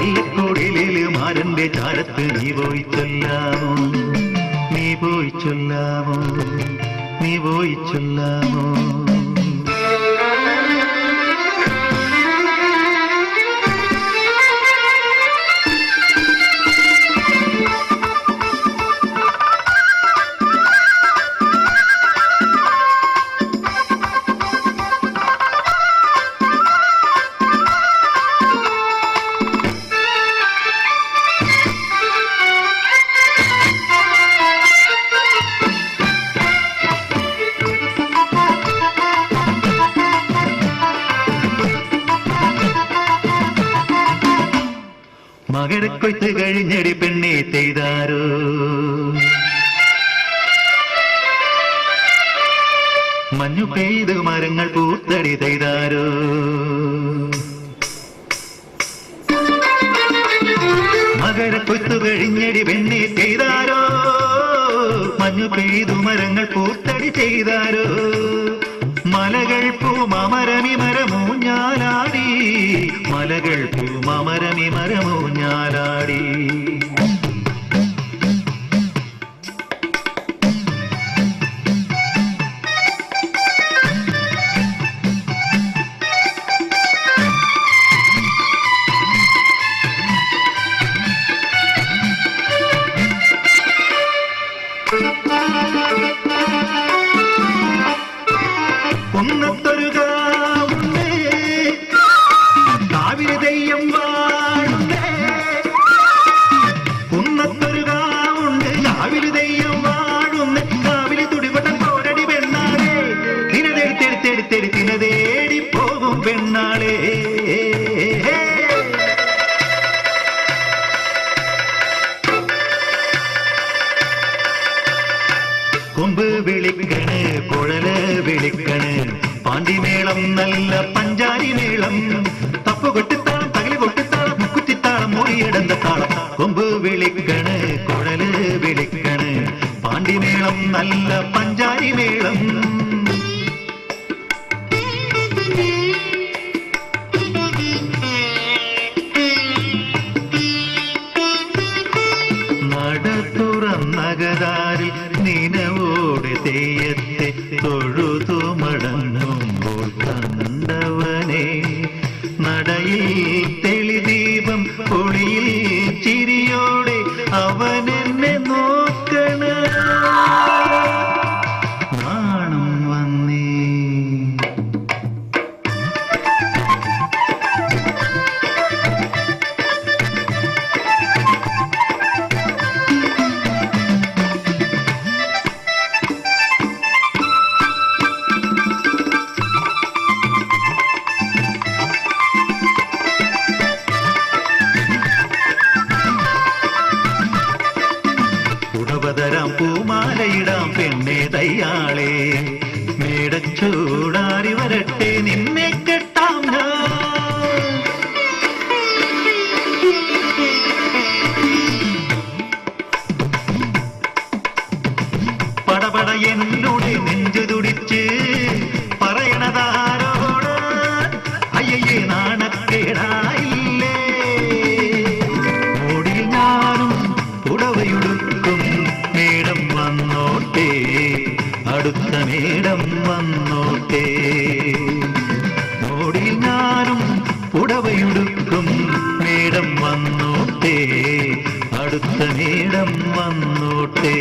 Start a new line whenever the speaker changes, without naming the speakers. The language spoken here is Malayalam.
മാങ്ങയിലൂടില് മാരന്റെ ചാരത്ത് നീ പോയി ചൊല്ലാമോ, നീ പോയി ചൊല്ലാമോ, നീ പോയി ചൊല്ലാമോ. മകരക്കൊയ്ത്ത് കഴിഞ്ഞടി പെണ്ണെ തെയ്താരോ, മഞ്ഞു പെയ്ത് മരങ്ങൾ പൂത്തടി തെയ്താരോ. മകരക്കൊയ്ത്ത് കഴിഞ്ഞടി പെണ്ണെ തെയ്താരോ, മഞ്ഞു പെയ്തു മരങ്ങൾ പൂത്തടി ചെയ്താരോ. മലകൾ പൂമരമിമരമൂഞ്ഞാലാടി, മലകൾ പൂമരമിമരമൂഞ്ഞാലാടി. കുന്നത്തൊരു കാവുണ്ട്, കാവിലെ തെയ്യം വാഴുണ്ട്. കുന്നത്തൊരു കാവുണ്ട്, കാവിലെ തെയ്യം വാഴുണ്ട്. കാവിലെ തുടിപെട്ട പോരടി പെണ്ണാളെ, തിനതെടുത്തെടുത്തെടുത്തെടു തിനതേടി പോകും പെണ്ണാളെ. കൊമ്പ് വിളിക്കണ്, കുഴല് വിളിക്കണ്, പാണ്ടിമേളം നല്ല പഞ്ചാരി മേളം. തപ്പ് കൊട്ടിത്താളം, തകലി കൊട്ടിത്താളം, കുറ്റിത്താളം, മൊഴിയിടந்த താളം. കൊമ്പ് വിളിക്കണ്, കുഴല് വിളിക്കണ്, പാണ്ടിമേളം നല്ല പഞ്ചാരി മേളം. നട തുറന്നകതാരിൽ നിനവോടെ തെയ്യത്തെ തൊഴുതു മടങ്ങുമ്പോൾ കണ്ടവനെ, നടയിൽ തെളിദീപം പൊളിയിൽ ചിരിയോടെ അവനെന്നെ നോക്കണ. നാണം വന്നേ ഉടവതരാം പൂമാലയിടാം പെണ്ണെ തയ്യാളെ, മേടച്ചൂടാറി വരട്ടെ നിന്നെ കെട്ടാം ഞാൻ. പടപട എന്നുടെ നെഞ്ചു തുടിച്ച് പറയണതാരോട്, അയ്യേ നാണക്കേടായില്ലേ. ഓടിൽ ഞാനും പുടവയുടുക്കും, മേടം വന്നോട്ടെ, അടുത്ത മേടം വന്നോട്ടെ. ഓടിൽ ഞാനും പുടവയുടുക്കും, മേടം വന്നോട്ടെ, അടുത്ത മേടം വന്നോട്ടെ.